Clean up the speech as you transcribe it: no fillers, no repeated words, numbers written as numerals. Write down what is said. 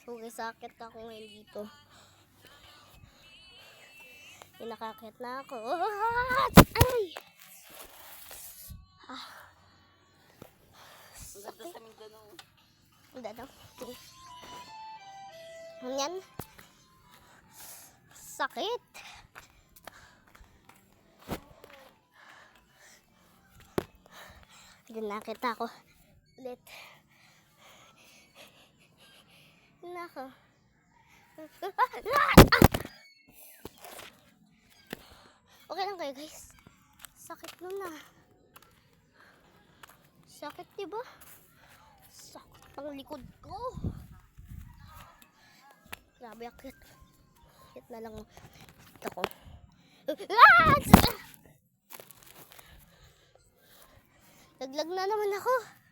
Okay, sakit ako ngayon dito. Pinakakit na ako. Ay! Ang ganda sa Mindanao. Mindanao. Yan. Sakit. Nakita ako ulit. Nako. Okay lang kayo, guys. Sakit nun na. Sakit, diba? Sakit pang likod ko. Grabe, akit. Akit na lang ako. Laglag na naman ako.